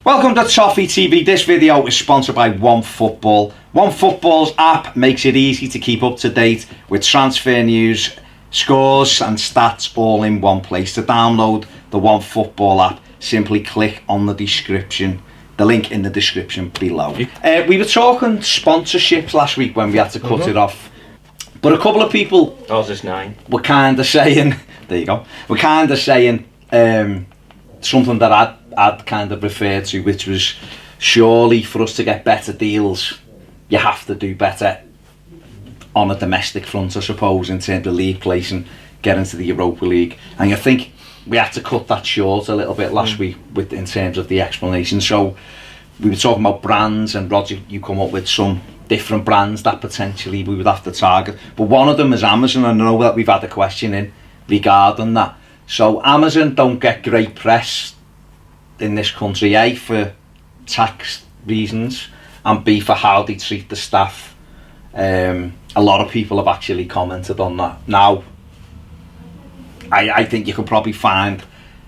Welcome to Toffee TV. This video is sponsored by OneFootball. OneFootball's app makes it easy to keep up to date with transfer news, scores and stats all in one place. To download the OneFootball app, simply click on the description. The link in the description below. We were talking sponsorships last week when we had to cut it off. But a couple of people were kind of saying, there you go, we're kind of saying something that I'd kind of referred to, which was surely for us to get better deals, you have to do better on a domestic front, I suppose, in terms of league placing, get into the Europa League. And I think we had to cut that short a little bit last week in terms of the explanation. So we were talking about brands, and Rodger, you come up with some different brands that potentially we would have to target. But one of them is Amazon, and I know that we've had a question in regarding that. So Amazon don't get great press in this country, A, for tax reasons, and B, for how they treat the staff. A lot of people have actually commented on that. Now, I think you could probably find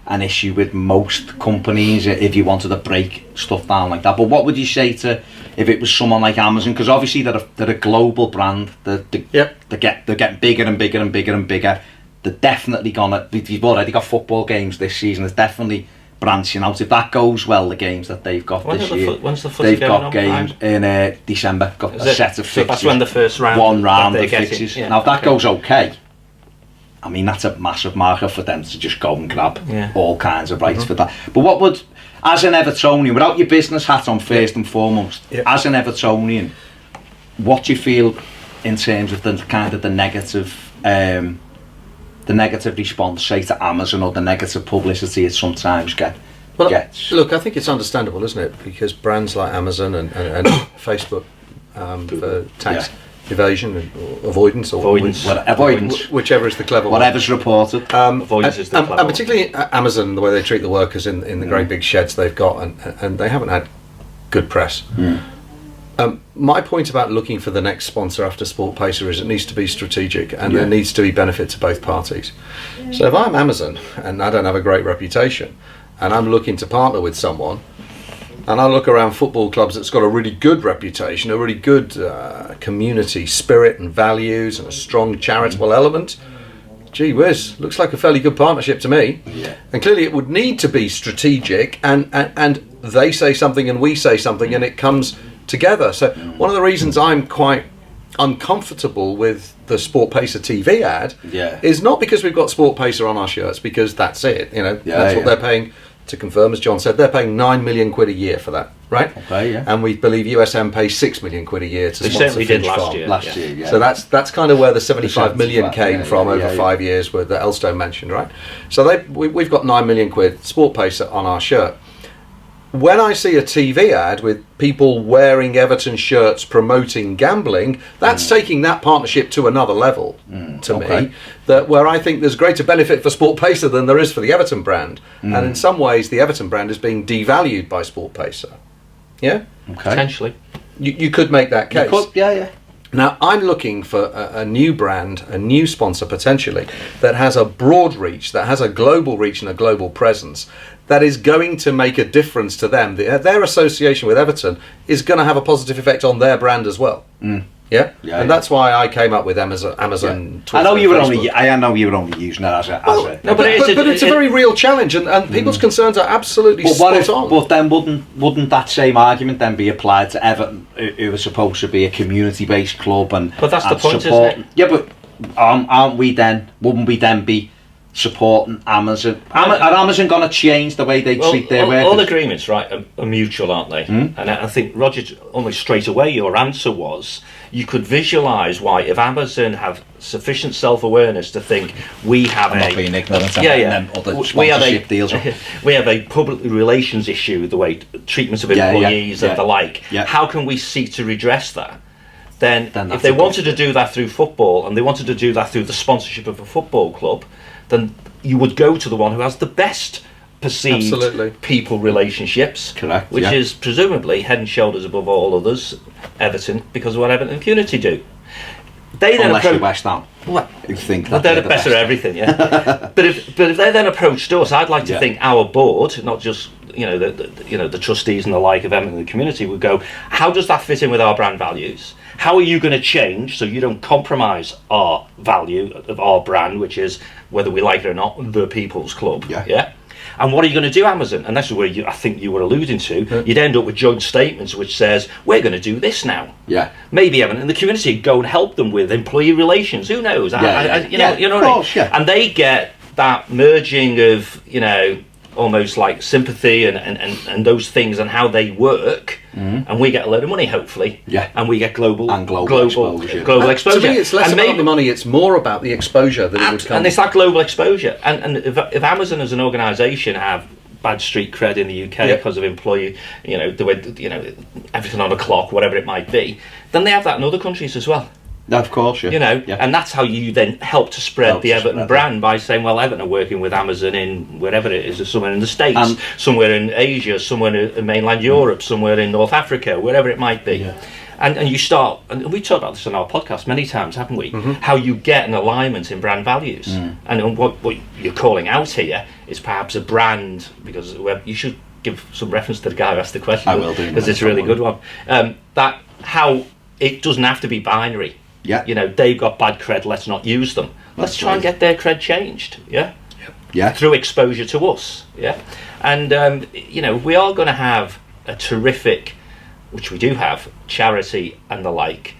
an issue with most companies if you wanted to break stuff down like that. But what would you say to if it was someone like Amazon? Because obviously they're a global brand. They're getting bigger and bigger and bigger and bigger. They're definitely gonna. You've already got football games this season. It's definitely branching out. If that goes well, the games that they've got this year, they've got games in December. Got a set of fixtures. So that's when the first round. One round of fixtures. Yeah, now if that goes okay, I mean that's a massive marker for them to just go and grab all kinds of rights for that. But what would, as an Evertonian, without your business hat on first and foremost, as an Evertonian, what do you feel in terms of the kind of the negative response, say, to Amazon, or the negative publicity it sometimes gets? Look, I think it's understandable, isn't it? Because brands like Amazon and Facebook for tax evasion and avoidance, whichever is the clever one. Whatever's reported. Avoidance is the clever one. And particularly Amazon, the way they treat the workers in the great big sheds they've got, and they haven't had good press. My point about looking for the next sponsor after Sport Pacer is it needs to be strategic, and there needs to be benefit to both parties. So if I'm Amazon and I don't have a great reputation and I'm looking to partner with someone, and I look around football clubs that's got a really good reputation, a really good community spirit and values and a strong charitable element, gee whiz, looks like a fairly good partnership to me. And clearly it would need to be strategic, and they say something and we say something and it comes together. So one of the reasons I'm quite uncomfortable with the Sport Pacer TV ad is not because we've got Sport Pacer on our shirts, because that's it, that's what they're paying. To confirm, as John said, they're paying 9 million quid a year for that, right? Okay, and we believe USM pays 6 million quid a year to sponsor. They certainly did last year. So that's kind of where the 75 million came from over 5 years, that Elstone mentioned, right? So we've got 9 million quid Sport Pacer on our shirt. When I see a TV ad with people wearing Everton shirts promoting gambling, that's taking that partnership to another level to me, where I think there's greater benefit for Sport Pacer than there is for the Everton brand. And in some ways, the Everton brand is being devalued by Sport Pacer. Yeah? Okay. Potentially. You could make that case. You could, Now, I'm looking for a new brand, a new sponsor potentially, that has a broad reach, that has a global reach and a global presence, that is going to make a difference to them. Their association with Everton is going to have a positive effect on their brand as well. And that's why I came up with Amazon. Twitter, I know you were only using it as a. No, but it's a very real challenge, and people's concerns are absolutely spot on. But then wouldn't that same argument then be applied to Everton, who are supposed to be a community-based club But that's the point, support, isn't it? Yeah, but aren't we then? Wouldn't we then be supporting Amazon? Are Amazon going to change the way they treat their workers? All agreements, right, are mutual, aren't they? And I think, Rodger, almost straight away, your answer was you could visualise why, if Amazon have sufficient self-awareness to think we have not being ignorant we have a public relations issue, the way treatment of employees and the like. How can we seek to redress that? Then if they wanted to do that through football, and they wanted to do that through the sponsorship of a football club, then you would go to the one who has the best perceived people relationships, which is presumably head and shoulders above all others, Everton, because of what Everton Community do. They then Unless you're West Ham. who think that they're the best at everything, yeah. but if they then approached us, I'd like to think our board, not just the trustees and the like of Everton in the community, would go, how does that fit in with our brand values? How are you going to change so you don't compromise our value of our brand, which is, whether we like it or not, the people's club? Yeah. And what are you going to do, Amazon? And that's where I think you were alluding to. You'd end up with joint statements which says, we're going to do this now. Yeah. Maybe Everton and the community go and help them with employee relations. Who knows? You know what I mean? Yeah. And they get that merging of, almost like sympathy and those things and how they work, and we get a load of money, hopefully, and we get global exposure. To me, it's less about the money; it's more about the exposure that it would come. And it's that global exposure. And if Amazon as an organisation have bad street cred in the UK because of employee, the way everything on the clock, whatever it might be, then they have that in other countries as well. Of course, and that's how you then help to spread the Everton brand by saying, well, Everton are working with Amazon in wherever it is, somewhere in the States, somewhere in Asia, somewhere in mainland Europe, somewhere in North Africa, wherever it might be. Yeah. And you start, and we talked about this on our podcast many times, haven't we? How you get an alignment in brand values. And what you're calling out here is perhaps a brand, because you should give some reference to the guy who asked the question. I will do. Because it's a really good one. That how it doesn't have to be binary. Yeah. They've got bad cred, let's not use them. Let's try and get their cred changed, Yeah. Through exposure to us, And, we are going to have a terrific, which we do have, charity and the like,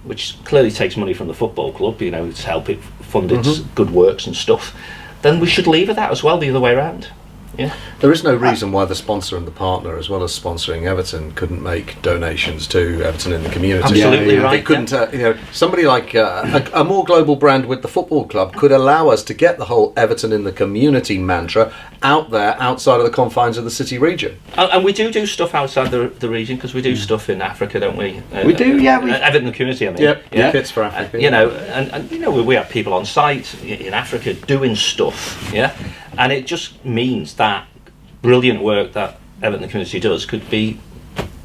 which clearly takes money from the football club, to help it fund its good works and stuff. Then we should leave it that as well, the other way around. Yeah. There is no reason why the sponsor and the partner, as well as sponsoring Everton, couldn't make donations to Everton in the community. Absolutely right. They couldn't. Somebody like a more global brand with the football club could allow us to get the whole Everton in the community mantra out there, outside of the confines of the city region. And we do stuff outside the region, because we do stuff in Africa, don't we? We do, yeah. Everton in the community, I mean. Yeah. Kits for Africa. And we have people on site in Africa doing stuff, and it just means that brilliant work that Everton the community does could be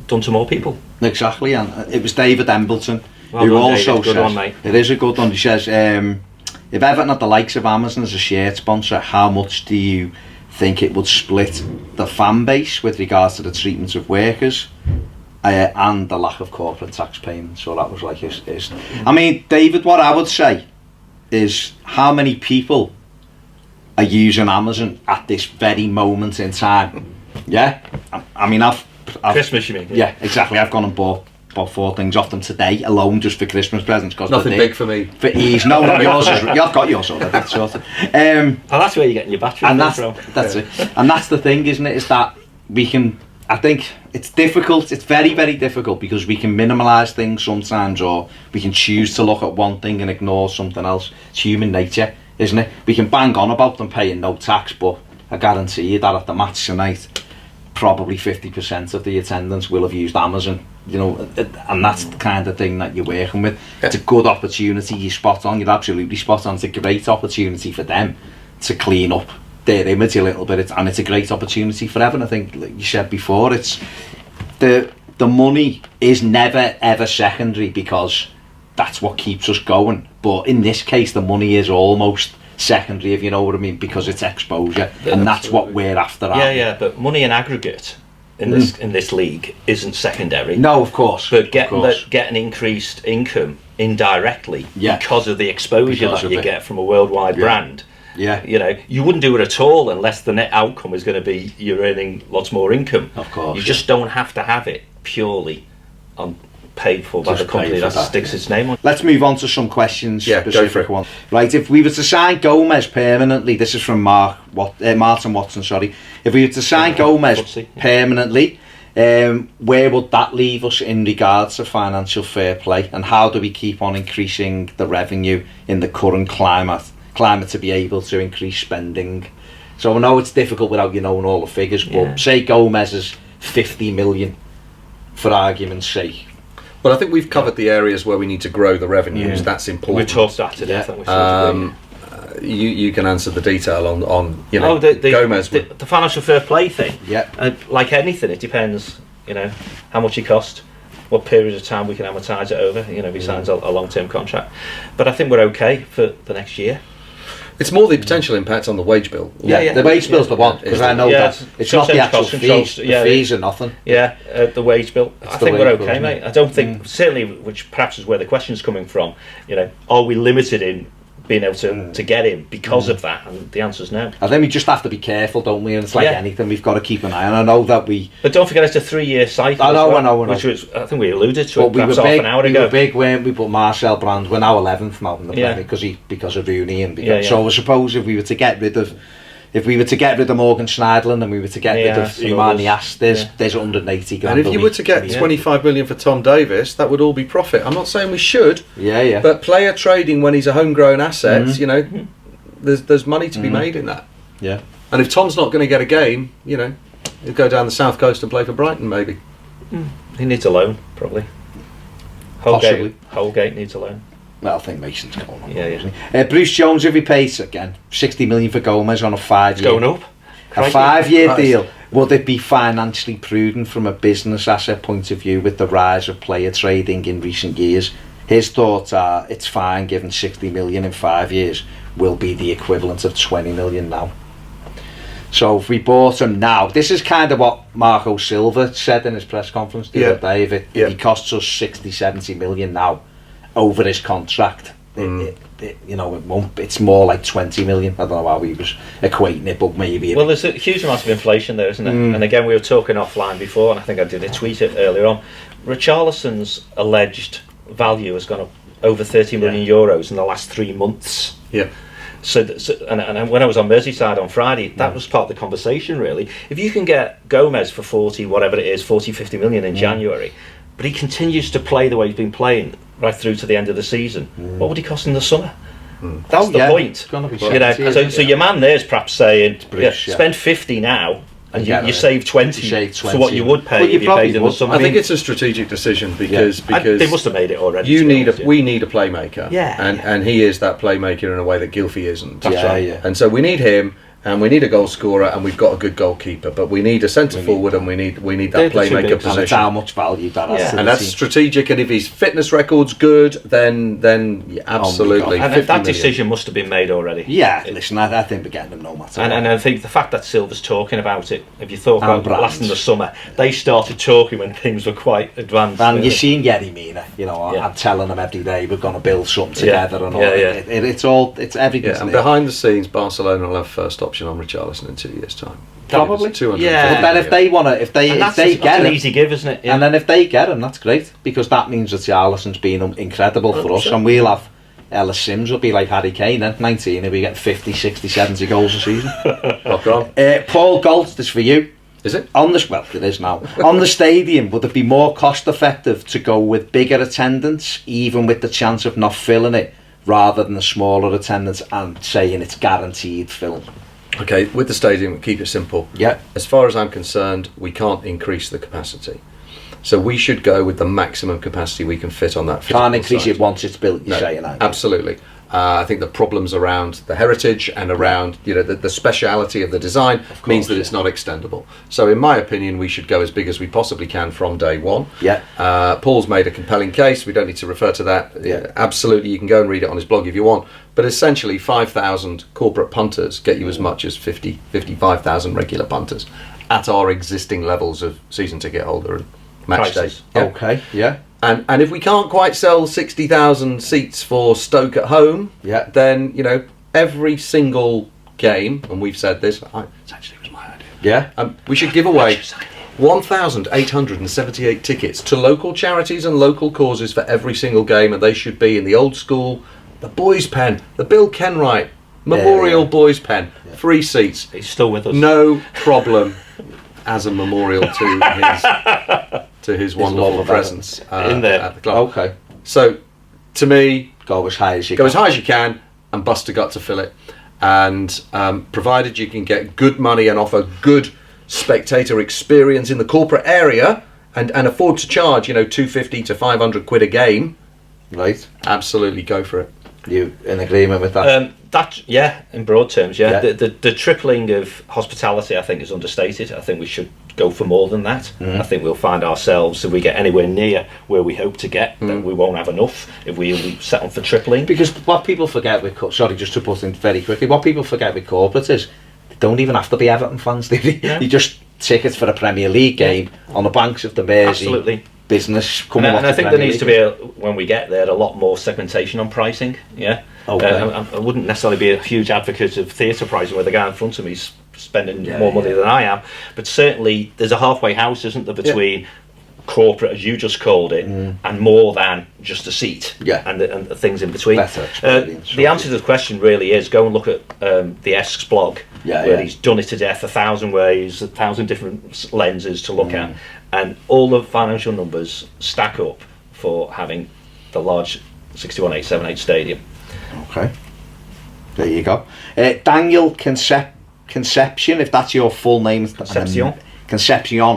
done to more people. Exactly, and it was David Embleton who also says, it is a good one. He says, if Everton had the likes of Amazon as a shirt sponsor, how much do you think it would split the fan base with regards to the treatment of workers and the lack of corporate tax payments? So that was like his. I mean, David, what I would say is, how many people are using Amazon at this very moment in time? Yeah, I mean, I've Christmas, you mean? Yeah, exactly. I've gone and bought 4 things off them today alone, just for Christmas presents. Nothing big for me. For ease, no, yours is. You've got yours already, sort of. That's where you're getting your battery from. That's it. And that's the thing, isn't it? Is that we can. I think it's difficult. It's very, very difficult, because we can minimalise things sometimes, or we can choose to look at one thing and ignore something else. It's human nature, isn't it? We can bang on about them paying no tax, but I guarantee you that at the match tonight, probably 50% of the attendance will have used Amazon, and that's the kind of thing that you're working with. It's a good opportunity. You're spot on. You're absolutely spot on. It's a great opportunity for them to clean up their image a little bit, and it's a great opportunity for Everton. I think, like you said before, it's the money is never ever secondary, because that's what keeps us going. But in this case, the money is almost secondary, if you know what I mean, because it's exposure, and that's what we're after. But money in aggregate in this league isn't secondary. No, of course. But get an increased income indirectly because of the exposure that you get from a worldwide brand. Yeah. You wouldn't do it at all unless the net outcome is going to be you're earning lots more income. Of course. You just don't have to have it purely paid for by the company that sticks its name on. Let's move on to some questions. Specific one. Right, if we were to sign Gomes permanently, this is from Martin Watson, sorry. If we were to sign Gomes permanently, where would that leave us in regards to financial fair play, and how do we keep on increasing the revenue in the current climate to be able to increase spending? So I know it's difficult without knowing all the figures, but say Gomes is 50 million for argument's sake. Well, I think we've covered the areas where we need to grow the revenues. That's important. We talked that today. I think you can answer the detail on Gomes. The financial fair play thing. Yeah. Like anything, it depends. How much it cost, what period of time we can amortise it over. If he signs a long-term contract, but I think we're okay for the next year. It's more the potential impact on the wage bill. Yeah. The wage bill's the one, because I know that it's not the actual fees. The fees are nothing. Yeah, the wage bill. I think we're okay, mate. I don't think, certainly, which perhaps is where the question's coming from, are we limited in being able to get him because of that? And the answer's no. I think we just have to be careful, don't we? And it's like anything, we've got to keep an eye on. I know that But don't forget, it's a 3-year cycle. I know. Which was, I think we alluded to it perhaps half an hour ago. We were big, weren't we? But Marcel Brand, we're now 11th now in the Premier because of Rooney and so I suppose if we were to get rid of Morgan Schneiderlin and we were to get rid of Umanias, there's 180 grand. And if you were to get 25 million for Tom Davis, that would all be profit. I'm not saying we should. But player trading when he's a homegrown asset, there's money to be made in that. Yeah. And if Tom's not going to get a game, he'll go down the south coast and play for Brighton, maybe. He needs a loan, probably. Holgate needs a loan. Well, I think Mason's going on. Bruce Jones, if he pays again 60 million for Gomes on a 5-year, it's going up. A 5-year deal. Would it be financially prudent from a business asset point of view with the rise of player trading in recent years? His thoughts are it's fine, given 60 million in 5 years will be the equivalent of 20 million now. So if we bought him now, this is kind of what Marco Silva said in his press conference the other day. If he costs us 60, 70 million now over his contract, it won't. It's more like 20 million. I don't know how he was equating it, but maybe. Well, there's a huge amount of inflation there, isn't there? And again, we were talking offline before, and I think I did a tweet it earlier on. Richarlison's alleged value has gone up over 30 million euros in the last 3 months. Yeah. So when I was on Merseyside on Friday, that was part of the conversation, really. If you can get Gomes for 40, 50 million in January, but he continues to play the way he's been playing right through to the end of the season, what would he cost in the summer? That's the point. It's gonna be so your man there's perhaps saying, spend 50 now, and you save 20 for what you would pay if you paid in the summer. I think it's a strategic decision because they must have made it already. We need a playmaker, and he is that playmaker in a way that Gylfi isn't. That's right. And so we need him. And we need a goal scorer, and we've got a good goalkeeper, but we need a centre forward, and we need that playmaker position. That's how much value that has. And that's strategic. And if his fitness record's good, then absolutely. And that decision must have been made already. Yeah, listen, I think we're getting them no matter. And I think the fact that Silva's talking about it, if you thought about last in the summer, they started talking when things were quite advanced. And you've seen Yerry Mina, I'm telling them every day we're going to build something together and all. It's everything. And behind the scenes, Barcelona will have first option on Richarlison in 2 years' time. Probably 200. But then if they want to, if they get an him, easy give, isn't it? And then if they get him, that's great, because that means that Richarlison's been incredible for us, and we'll have Ellis Sims will be like Harry Kane then, 19, he'll be getting 50, 60, 70 goals a season. Paul Galt, this for you. Is it? It is now. On the stadium, would it be more cost effective to go with bigger attendance, even with the chance of not filling it, rather than the smaller attendance and saying it's guaranteed fill? Okay, with the stadium, keep it simple. Yeah. As far as I'm concerned, we can't increase the capacity. So we should go with the maximum capacity we can fit on that. Can't increase it once it's built, you're saying, aren't you? Absolutely. I think the problems around the heritage and around the speciality of the design means that it's not extendable. So in my opinion, we should go as big as we possibly can from day one. Yeah. Paul's made a compelling case. We don't need to refer to that. Yeah. Absolutely, you can go and read it on his blog if you want. But essentially, 5,000 corporate punters get you as much as 55,000 regular punters at our existing levels of season ticket holder and match day. Yeah. Okay, yeah. And if we can't quite sell 60,000 seats for Stoke at home, then every single game, and we've said this, it actually was my idea. Yeah, we should give away 1,878 tickets to local charities and local causes for every single game, and they should be in the old school, the Boys Pen, the Bill Kenwright Memorial Boys Pen, free seats. He's still with us. No problem. As a memorial to his wonderful presence in there at the club. Okay. So, to me, go as high as you can, and bust a gut to fill it. And provided you can get good money and offer good spectator experience in the corporate area, and afford to charge 250 to 500 quid a game, right? Absolutely, go for it. You in agreement with that? In broad terms, yeah. The tripling of hospitality, I think, is understated. I think we should go for more than that. I think we'll find ourselves, if we get anywhere near where we hope to get, then we won't have enough if we set on for tripling. Because what people forget with just to put in very quickly, what people forget with corporates is they don't even have to be Everton fans. They just tickets for a Premier League game on the banks of the Mersey. Absolutely. Business and I think there needs to be when we get there, a lot more segmentation on pricing. I wouldn't necessarily be a huge advocate of theatre pricing where the guy in front of me is spending more money than I am, but certainly there's a halfway house, isn't there, between corporate, as you just called it, and more than just a seat, and the things in between. The answer to the question really is go and look at the Esks blog, where he's done it to death 1,000 ways, 1,000 different lenses to look at, and all the financial numbers stack up for having the large 61,878 stadium. Okay, there you go. Daniel Conception, if that's your full name. Concepcion,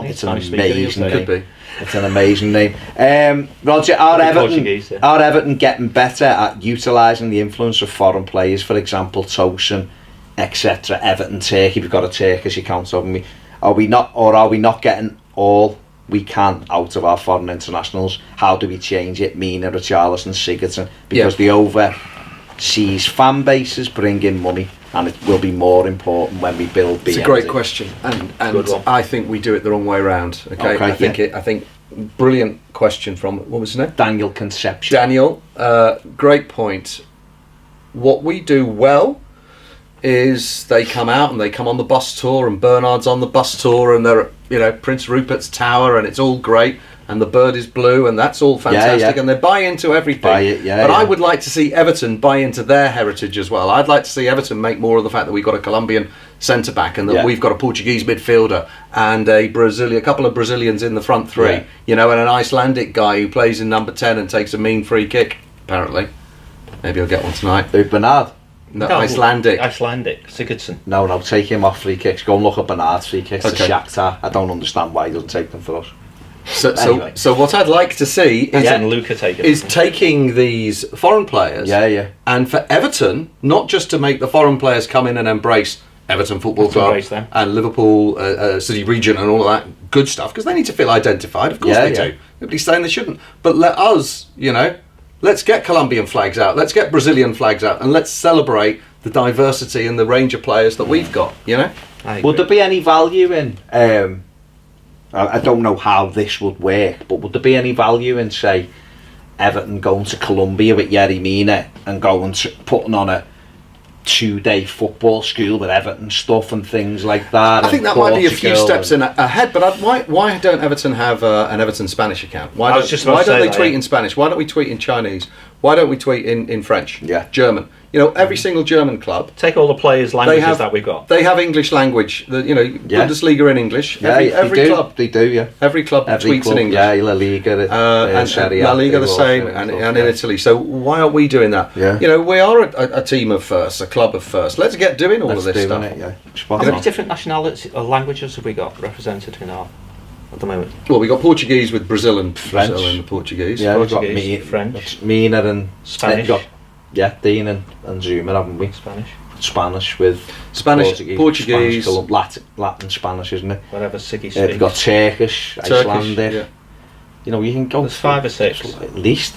it's an amazing name. Could be. It's an amazing name. Rodger, are Everton getting better at utilising the influence of foreign players, for example, Tosin, etc. Everton, Turkey, we've got a Turkish account over me. Are we not getting all we can out of our foreign internationals? How do we change it? Mina, Richarlison, Sigurdsson, because the overseas fan bases bring in money, and it will be more important when we build BNZ. It's a great question, and I think we do it the wrong way around. I think brilliant question from, what was his name? Daniel Conception. Daniel, great point. What we do well is they come out and they come on the bus tour, and Bernard's on the bus tour, and they're at Prince Rupert's Tower, and it's all great, and the bird is blue, and that's all fantastic, and they buy into everything. But I would like to see Everton buy into their heritage as well. I'd like to see Everton make more of the fact that we've got a Colombian centre back, and that we've got a Portuguese midfielder, and a couple of Brazilians in the front three, and an Icelandic guy who plays in number 10 and takes a mean free kick. Apparently, maybe I'll get one tonight. Bernard. No, Icelandic, Sigurdsson. No, take him off free kicks. Go and look at Bernard's free kicks to Shakhtar. I don't understand why he doesn't take them for us. So what I'd like to see is taking these foreign players, and for Everton, not just to make the foreign players come in and embrace Everton Football Club and Liverpool City Region and all of that good stuff, because they need to feel identified. Of course they do. Nobody's saying they shouldn't. But let us, let's get Colombian flags out, let's get Brazilian flags out, and let's celebrate the diversity and the range of players that we've got, Would there be any value in, I don't know how this would work, but would there be any value in, say, Everton going to Colombia with Yerry Mina and putting on a 2-day football school with Everton stuff and things like that? I think that might be a few steps ahead, but why don't Everton have an Everton Spanish account? Why don't they tweet in Spanish? Why don't we tweet in Chinese? Why don't we tweet in French? German. Every single German club. Take all the players' languages that we've got. They have English language. Bundesliga in English. Every club. They do. Every club tweets in English. La Liga. And La Liga the same, and in Italy. So why aren't we doing that? We are a team of first, a club of first. Let's get doing all of this stuff. How many different nationalities or languages have we got represented in our at the moment? Well, we got Portuguese with Brazil and French. Brazil and Portuguese. Yeah, we've got French, Mina and Spanish. Dean and Zuma, haven't we? Spanish with Portuguese, Latin Spanish, isn't it? Whatever Siggy speaks. We've got Turkish, Icelandic. You can go. There's 5 or 6 at least.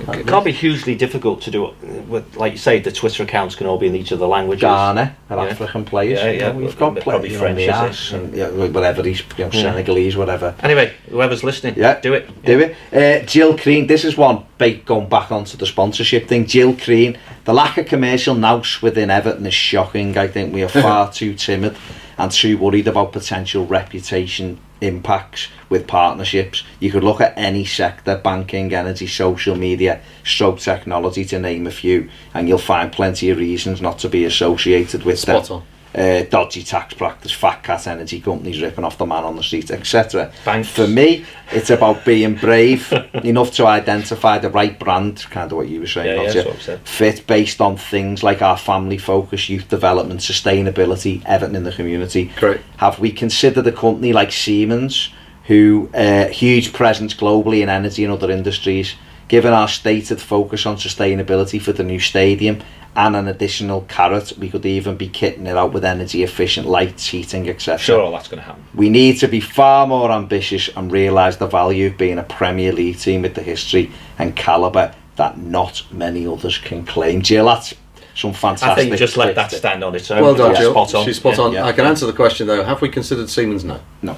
It can't be hugely difficult to do it with, like you say, the Twitter accounts can all be in each of the languages. Ghana, African players. We've got probably French, and whatever he's Senegalese, whatever. Anyway, whoever's listening, do it. Do it. Jill Crean, this is one going back onto the sponsorship thing. Jill Crean, the lack of commercial nous within Everton is shocking. I think we are far too timid and too worried about potential reputation impacts with partnerships. You could look at any sector, banking, energy, social media, stroke technology, to name a few, and you'll find plenty of reasons not to be associated with them. Dodgy tax practice, fat cat energy companies ripping off the man on the street, etc. For me, it's about being brave enough to identify the right brand, kind of what you were saying, fit based on things like our family focus, youth development, sustainability, Everton in the community. Great. Have we considered a company like Siemens, who huge presence globally in energy and other industries, Given our stated focus on sustainability for the new stadium and an additional carrot, we could even be kitting it out with energy efficient lights, heating, etc. Sure, all that's going to happen. We need to be far more ambitious and realise the value of being a Premier League team with the history and calibre that not many others can claim. Jill, that's some fantastic... I think just let that stand on its own. Well done, Jill. Spot on. She's spot on. Yeah. I can answer the question, though. Have we considered Siemens? No. No.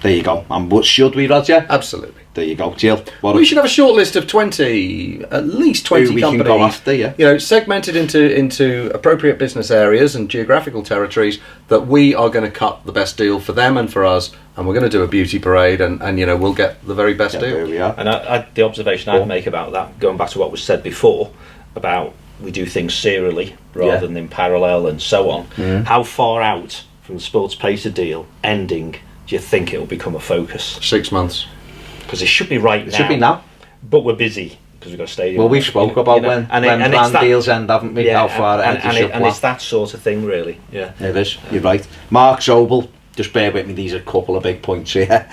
There you go. And what should we, Rodger? Absolutely. There you go, Jill. We should have a short list of 20, at least 20 we companies. can go after, yeah. You know, segmented into appropriate business areas and geographical territories that we are going to cut the best deal for them and for us, and we're going to do a beauty parade, and you know, we'll get the very best deal. There we are. And the observation I'd make about that, going back to what was said before, about we do things serially rather than in parallel and so on. How far out from the sports pacer deal ending do you think it will become a focus? 6 months. Because it should be right now. It should be now. But we're busy because we've got a stadium. Well, we spoke about when brand deals end, haven't we? Yeah, how far ahead and it's that sort of thing, really. Yeah, it is. You're right. Mark Sobel, just bear with me. These are a couple of big points here.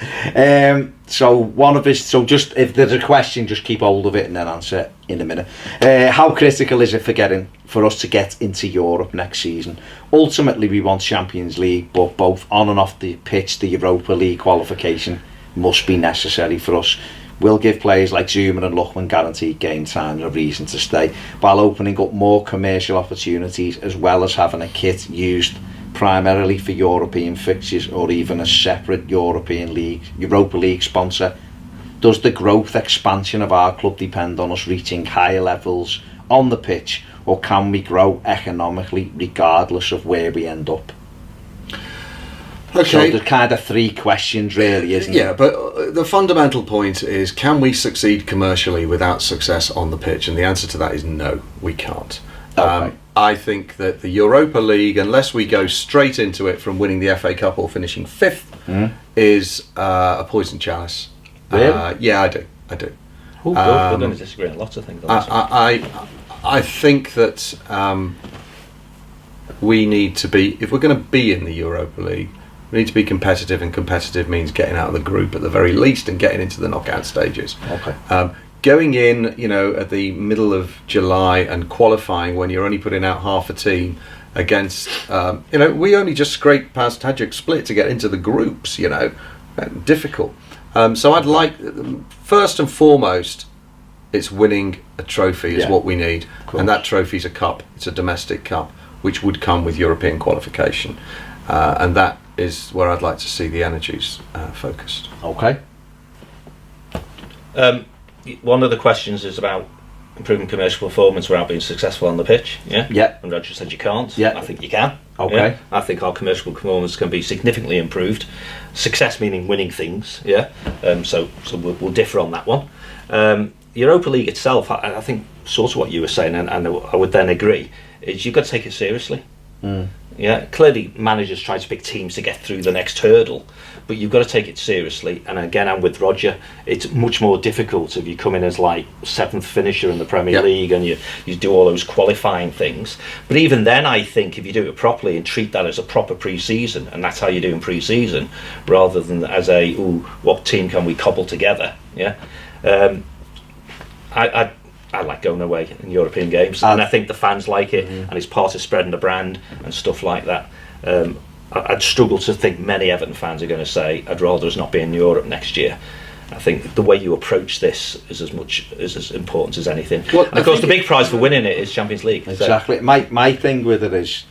So one of his. So just if there's a question, just keep hold of it and then answer it in a minute. How critical is it for us to get into Europe next season? Ultimately, we want Champions League, but both on and off the pitch, the Europa League qualification must be necessary for us. We'll give players like Zuma and Luckman guaranteed game time and a reason to stay, while opening up more commercial opportunities, as well as having a kit used primarily for European fixtures or even a separate Europa League sponsor. Does the growth expansion of our club depend on us reaching higher levels on the pitch, or can we grow economically regardless of where we end up? Okay. So there's kind of three questions really, isn't it? Yeah, but the fundamental point is, can we succeed commercially without success on the pitch? And the answer to that is no, we can't. Okay. I think that the Europa League, unless we go straight into it from winning the FA Cup or finishing fifth, is a poison chalice. Really? Yeah, I do. We're going to disagree on lots of things. I think that we need to be, if we're going to be in the Europa League, we need to be competitive, and competitive means getting out of the group at the very least and getting into the knockout stages. Okay. Going in, you know, at the middle of July and qualifying when you're only putting out half a team against, you know, we only just scraped past Tajik Split to get into the groups, you know, difficult. So I'd like, first and foremost, it's winning a trophy is what we need, and that trophy's a cup. It's a domestic cup, which would come with European qualification, and that is where I'd like to see the energies focused. Okay. One of the questions is about improving commercial performance without being successful on the pitch. Yeah. And Rodger said you can't. Yeah. I think you can. Okay. Yeah? I think our commercial performance can be significantly improved. Success meaning winning things. Yeah. So we'll differ on that one. Europa League itself, I think, sort of what you were saying, and I would then agree, is you've got to take it seriously. Yeah, clearly managers try to pick teams to get through the next hurdle, but you've got to take it seriously. And again, I'm with Rodger, it's much more difficult if you come in as like 7th finisher in the Premier League and you do all those qualifying things. But even then, I think if you do it properly and treat that as a proper pre-season, and that's how you do in pre-season, rather than as a, what team can we cobble together? Yeah. I like going away in European games, and I think the fans like it, and it's part of spreading the brand and stuff like that. I'd struggle to think many Everton fans are going to say, I'd rather us not be in Europe next year. I think the way you approach this is as important as anything. Well, and of course, the big prize for winning it is Champions League. Exactly. So. My thing with it is,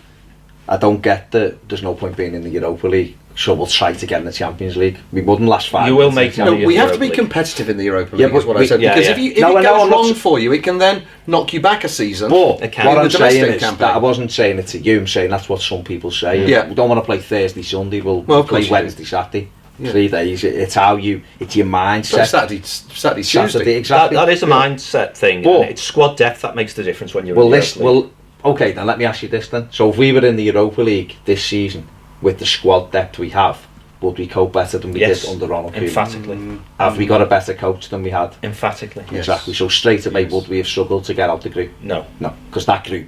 I don't get that there's no point being in the Europa League. So we'll try to get in the Champions League. We wouldn't last 5 You will make money. No, we have to be competitive in the Europa League, is what I said. Yeah, because if it goes wrong for you, it can then knock you back a season. But what I'm saying is campaign. that I wasn't saying it to you. I'm saying that's what some people say. Yeah. We don't want to play Thursday, Sunday. We'll play Wednesday, Saturday. Yeah. 3 days. It's how it's your mindset. Saturday, Tuesday. Exactly. That is a mindset thing. But it's squad depth that makes the difference when you're in the Europa League. Okay, then let me ask you this then. So if we were in the Europa League this season with the squad depth we have, would we cope better than we did under Ronald Koeman? Emphatically. Have we got a better coach than we had? Emphatically. Exactly. So straight away, would we have struggled to get out the group? No. Because that group,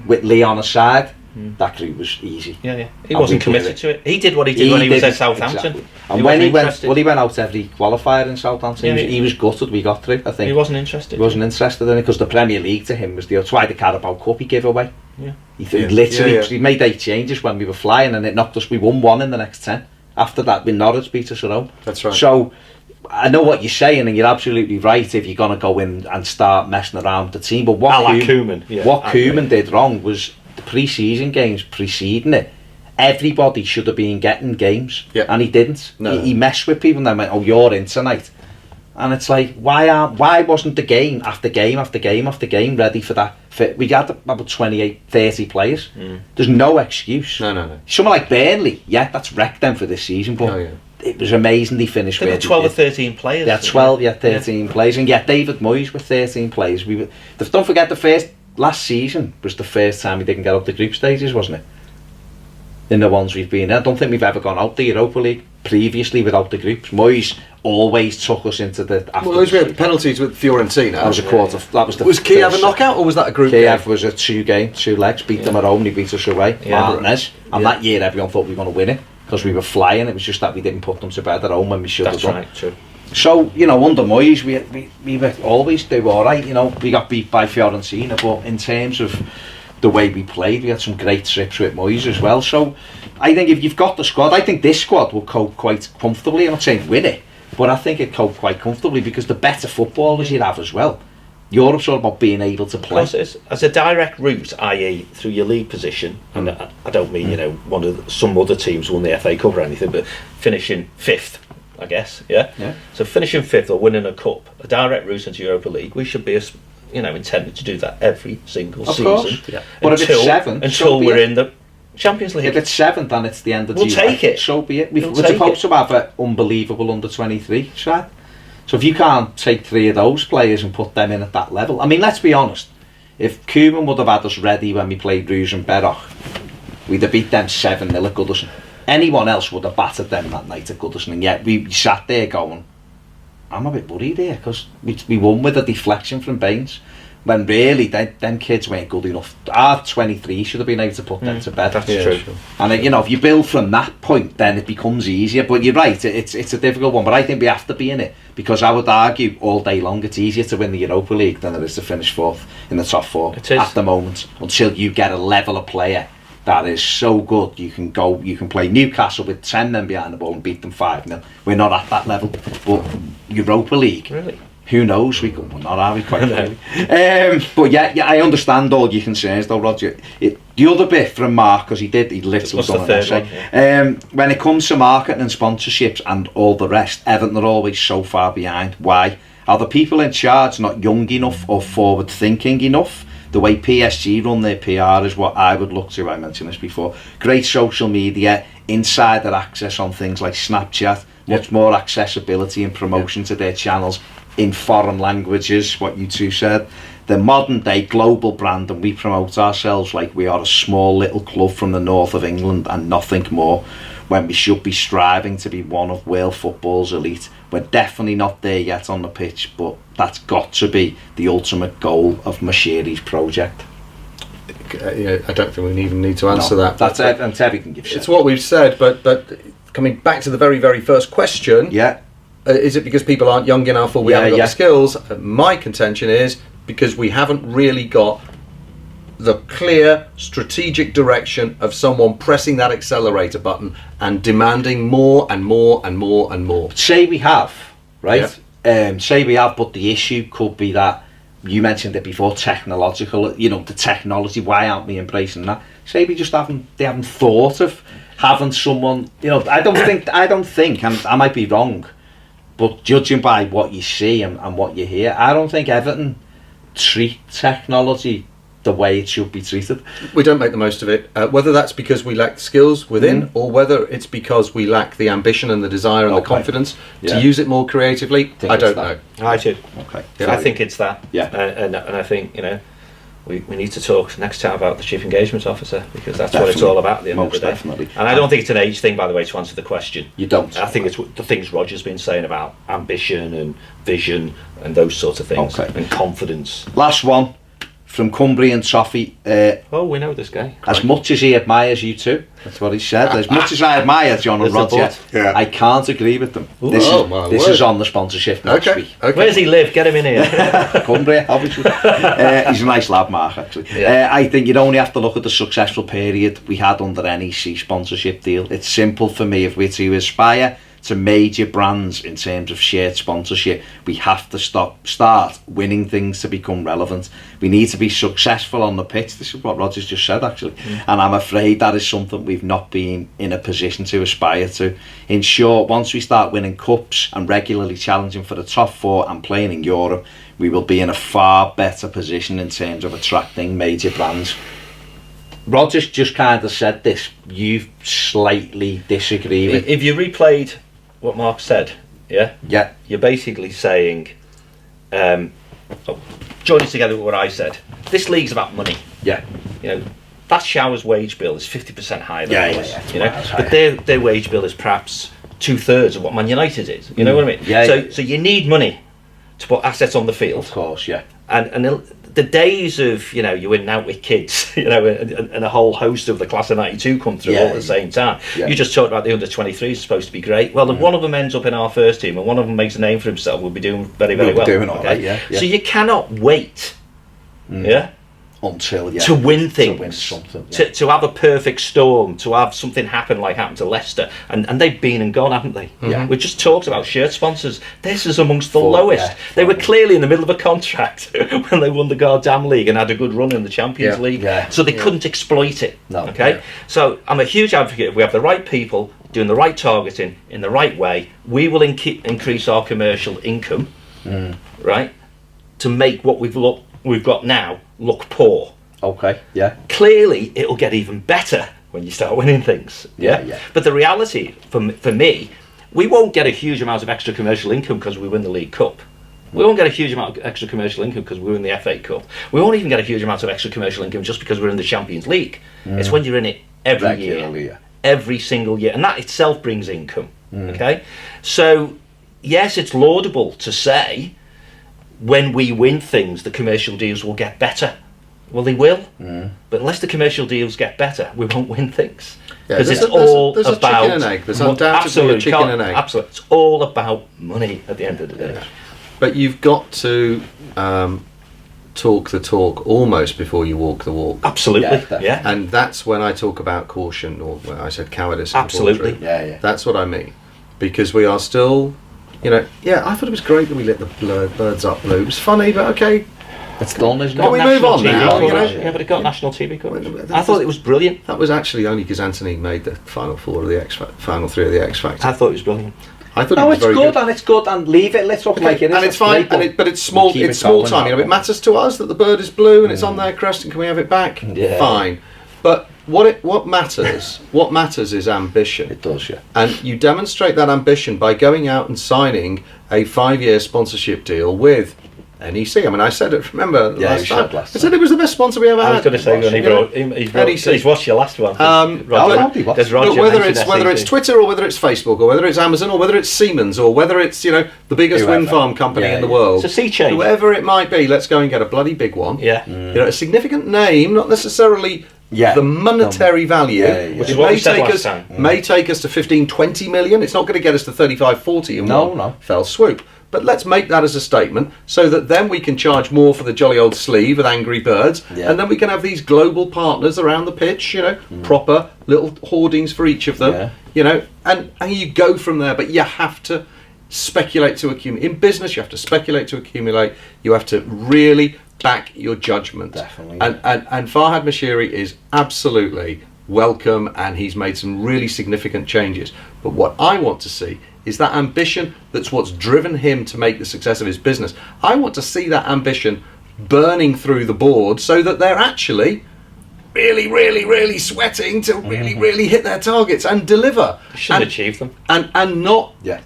with Lee on the side, that group was easy. Yeah. He wasn't committed to it. He did what he did when he was at Southampton. Exactly. And when he went out every qualifier in Southampton, he was gutted we got through, I think. He wasn't interested. He wasn't interested in it because the Premier League to him was that's why the Carabao Cup he gave away. Yeah. He made 8 changes when we were flying, and it knocked us. We won 1 in the next 10. After that, with Norwich beat us at home. That's right. So I know what you're saying, and you're absolutely right if you're going to go in and start messing around with the team. But what Koeman did wrong was the pre-season games preceding it. Everybody should have been getting games, and he didn't. No. He messed with people and then went, "Oh, you're in tonight," and it's like, why wasn't the game after game after game after game ready for that? We had about 28, 30 players. There's no excuse. No. Someone like Burnley, that's wrecked them for this season, but it was amazing they finished with 12 or 13 players. Yeah, 12, 13 players, and yet David Moyes with 13 players. Don't forget last season was the first time we didn't get out the group stages, wasn't it? In the ones we've been in, I don't think we've ever gone out the Europa League previously without the groups. Moyes always took us into the. Well, we had penalties with Fiorentina. That was a quarter. That was the. Was Kiev a knockout or was that a group? Kiev was a 2 legs. Beat them at home. They beat us away. Martinez. And that year, everyone thought we were going to win it because we were flying. It was just that we didn't put them to bed at home when we should have done. That's right. True. So under Moyes, we were always do all right. We got beat by Fiorentina, but in terms of the way we played, we had some great trips with Moyes as well. So I think if you've got the squad, I think this squad will cope quite comfortably. I'm not saying win it, but I think it cope quite comfortably because the better footballers you have as well. Europe's all about being able to play. As a direct route, i.e. through your league position, and I don't mean some other teams won the FA Cup or anything, but finishing 5th, I guess, yeah. So finishing 5th or winning a cup, a direct route into Europa League, we should be intended to do that every single season. Course. Yeah. But if it's 7th, until we're in the Champions League. If it's 7th and it's the end of the July, take it. So be it. We're supposed to have an unbelievable under-23 side. So if you can't take 3 of those players and put them in at that level, I mean, let's be honest. If Koeman would have had us ready when we played Bruges and Berroch, we'd have beat them 7-0 at Goodison. Anyone else would have battered them that night at Goodison, and yet we sat there going, I'm a bit worried here because we won with a deflection from Baines when really them kids weren't good enough. Our 23 should have been able to put them to bed. That's true. Sure. And if you build from that point, then it becomes easier. But you're right, it's a difficult one. But I think we have to be in it because I would argue all day long it's easier to win the Europa League than it is to finish 4th in the top 4 at the moment until you get a level of player that is so good you can play Newcastle with 10 men behind the ball and beat them 5-0. We're not at that level, but Europa League, really? Who knows? We're not, are we? Quite clearly. But yeah, I understand all your concerns though, Rodger. The other bit from Mark, because he literally done an essay. When it comes to marketing and sponsorships and all the rest, Everton are always so far behind. Why? Are the people in charge not young enough or forward thinking enough? The way PSG run their PR is what I would look to. I mentioned this before. Great social media, insider access on things like Snapchat, much more accessibility and promotion to their channels in foreign languages, what you two said. The modern day global brand, and we promote ourselves like we are a small little club from the north of England and nothing more, when we should be striving to be one of world football's elite. We're definitely not there yet on the pitch, but that's got to be the ultimate goal of Mashiri's project. I don't think we even need to answer that. That's everything you've said. It's what we've said, but coming back to the very, very first question, is it because people aren't young enough or we haven't got the skills? My contention is because we haven't really got the clear strategic direction of someone pressing that accelerator button and demanding more and more and more and more. Say we have, right? Say we have, but the issue could be that you mentioned it before, technological, the technology. Why aren't we embracing that? Say we just haven't thought of having someone, I don't think, and I might be wrong, but judging by what you see and what you hear, I don't think Everton treat technology the way it should be treated. We don't make the most of it, whether that's because we lack the skills within or whether it's because we lack the ambition and the desire and the confidence to use it more creatively. I don't know. I do. Okay. I think it's that. Yeah. And I think, we need to talk next time about the Chief Engagement Officer, because that's what it's all about at the end of the day. Definitely. And I don't think it's an age thing, by the way, to answer the question. You don't? I think it's the things Rodger's been saying about ambition and vision and those sorts of things, and confidence. Last one. from Cumbrian Toffee. We know this guy. As much as he admires you two, that's what he said. As much as I admire John and Rodger, I can't agree with them. This is on the sponsorship next week. Okay. Where does he live? Get him in here. Cumbria, obviously. He's a nice lad, Mark, actually. I think you'd only have to look at the successful period we had under NEC sponsorship deal. It's simple for me. If we're to aspire to major brands in terms of shared sponsorship, we have to start winning things to become relevant. We need to be successful on the pitch. This is what Rodger's just said, actually. And I'm afraid that is something we've not been in a position to aspire to. In short, once we start winning cups and regularly challenging for the top 4 and playing in Europe, we will be in a far better position in terms of attracting major brands. Rodger's just kind of said this. You slightly disagree with. If you replayed what Mark said, you're basically saying, joining together with what I said, this league's about money. Yeah. That Shower's wage bill is 50% higher than ours. But their wage bill is perhaps 2/3 of what Man United is. You know what I mean? So you need money to put assets on the field. Of course, yeah. And the days of you win out with kids, and a whole host of the class of '92 come through all at the same time. You just talked about the under-23s supposed to be great. Well, if one of them ends up in our first team and one of them makes a name for himself, we'll be doing very, very well. Doing all right, So you cannot wait, until to win things, to win something, to have a perfect storm, to have something happen like happened to Leicester, and they've been and gone, haven't they? We just talked about shirt sponsors. This is amongst the lowest. They were clearly in the middle of a contract when they won the goddamn league and had a good run in the Champions League, so they couldn't exploit it. So I'm a huge advocate. If we have the right people doing the right targeting in the right way, we will increase our commercial income, right, to make what we've got now look poor. Clearly it'll get even better when you start winning things. But the reality for me, we won't get a huge amount of extra commercial income because we win the League Cup. We won't get a huge amount of extra commercial income because we win the FA Cup. We won't even get a huge amount of extra commercial income just because we're in the Champions League. It's when you're in it every year, every single year, and that itself brings income. So yes, it's laudable to say when we win things, the commercial deals will get better. Well, they will, but unless the commercial deals get better, we won't win things. Because it's all about chicken and egg. There's undoubtedly a chicken and egg. Absolutely, it's all about money at the end of the day. But you've got to talk the talk almost before you walk the walk. Absolutely, And that's when I talk about caution, or when I said cowardice. Absolutely, That's what I mean, because we are still. I thought it was great that we lit the birds up blue. It was funny, but okay. It's done, isn't it? Can we move on now? But it got national TV coverage. I thought it was brilliant. That was actually only because Anthony made the final 4 of the final 3 of the X Factor. I thought it was brilliant. I thought it was very good. And it's good, and leave it lit up like it is. And it's fine, but it's small. It's small time. It matters to us that the bird is blue and it's on their crest, and can we have it back? Fine. But what matters? What matters is ambition. It does, yeah. And you demonstrate that ambition by going out and signing a 5-year sponsorship deal with NEC. I mean, I said it. Remember last time? I said it was the best sponsor we ever had. I was going to say when he's watched your last one. Rodger, whether it's Twitter or whether it's Facebook or whether it's Amazon or whether it's Siemens or whether it's the biggest wind farm company in the world. It's a sea change. Whoever it might be, let's go and get a bloody big one. A significant name, not necessarily the monetary value, which is what we said last time. May take us to 15-20 million. It's not going to get us to 35-40 in one fell swoop. But let's make that as a statement so that then we can charge more for the jolly old sleeve with Angry Birds, and then we can have these global partners around the pitch, proper little hoardings for each of them, and you go from there. But you have to speculate to accumulate. In business, you have to speculate to accumulate. You have to really back your judgment. Definitely. And Farhad Moshiri is absolutely welcome, and he's made some really significant changes. But what I want to see is that ambition. That's what's driven him to make the success of his business. I want to see that ambition burning through the board so that they're actually really, really, really sweating to really, really hit their targets and deliver. Should achieve them. And not not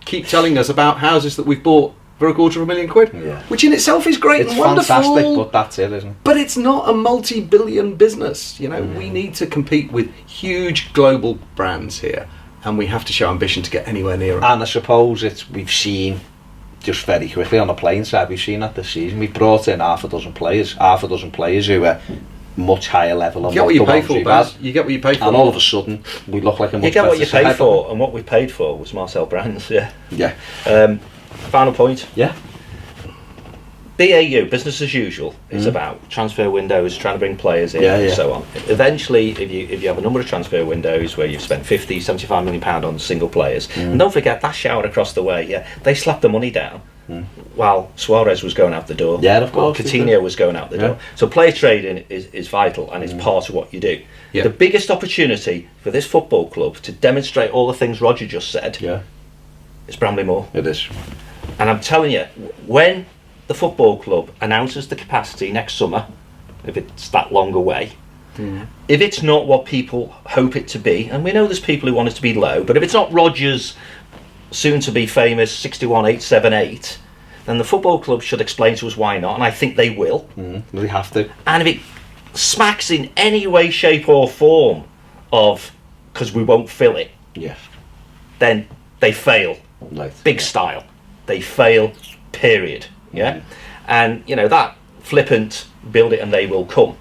keep telling us about houses that we've bought for £250,000, which in itself is great and wonderful. It's fantastic, but that's it, isn't it? But it's not a multi-billion business. We need to compete with huge global brands here, and we have to show ambition to get anywhere near them. And I suppose we've seen just very quickly on the playing side, we've seen that this season. We've brought in half a dozen players who are much higher level. You get what you pay for, Baz. You get what you pay for. And all of a sudden, we look like a much better You get what you pay side. for, and what we paid for was Marcel Brands, Yeah. Final point. Yeah. BAU, business as usual, is about transfer windows, trying to bring players in, and so on. Eventually, if you have a number of transfer windows where you've spent 50, 75 million pound on single players, and don't forget that shower across the way, they slapped the money down while Suarez was going out the door. Yeah, of course. Coutinho was going out the door. So player trading is vital, and it's part of what you do. The biggest opportunity for this football club to demonstrate all the things Rodger just said is Bramley Moore. It is. And I'm telling you, when the football club announces the capacity next summer, if it's that long away, if it's not what people hope it to be, and we know there's people who want it to be low, but if it's not Rodger's soon to be famous 61,878, then the football club should explain to us why not, and I think they will. They have to. And if it smacks in any way, shape or form of because we won't fill it, then they fail. Right. Big style. They fail, period. And that flippant build it and they will come,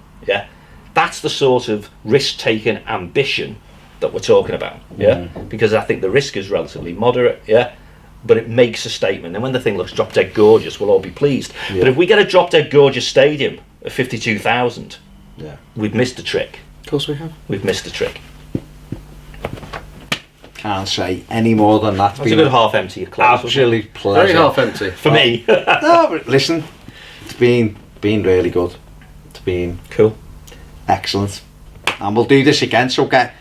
that's the sort of risk-taking ambition that we're talking about, because I think the risk is relatively moderate, but it makes a statement, and when the thing looks drop dead gorgeous, we'll all be pleased. But if we get a drop dead gorgeous stadium of 52,000, we've missed a trick. Of course we have. We've missed a trick. Can't say any more than that. It's a good half empty close. Absolute pleasure. Very half empty. For me. No, but listen, it's been really good. It's been cool. Excellent. And we'll do this again, so get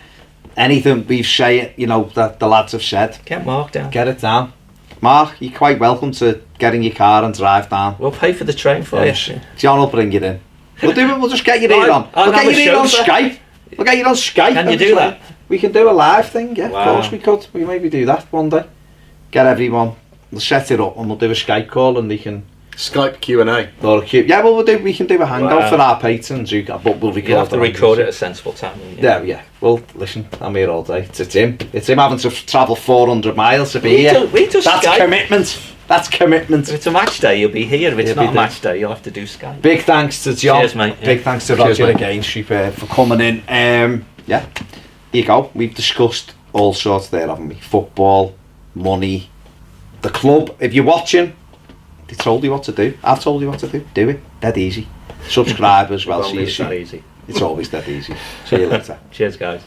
anything we've said, that the lads have said. Get Mark down. Get it down. Mark, you're quite welcome to get in your car and drive down. We'll pay for the train for you. John will bring you in. We'll do it, we'll just get you in on. We'll get you in on Skype. We'll get you on Skype. Can you do that? We can do a live thing, Of Wow. course we could. We maybe do that one day. Get everyone. We'll set it up and we'll do a Skype call and they can... Skype Q&A. Or a Q. Yeah, well, we can do a hangout for our patrons. But we'll record. You'll have to record it at a sensible time. Yeah. Well, listen, I'm here all day. It's him. It's him having to travel 400 miles to be here. That's Skype. Commitment. That's commitment. If it's a match day, you'll be here. If it's not a match day, you'll have to do Skype. Big thanks to John. Cheers, mate. Big thanks to Cheers, Rodger mate. again, super, for coming in. Here you go. We've discussed all sorts there, haven't we? Football, money, the club. If you're watching, they told you what to do. I've told you what to do. Do it. Dead easy. Subscribe as well. It's that easy. It's always dead easy. See you later. Cheers, guys.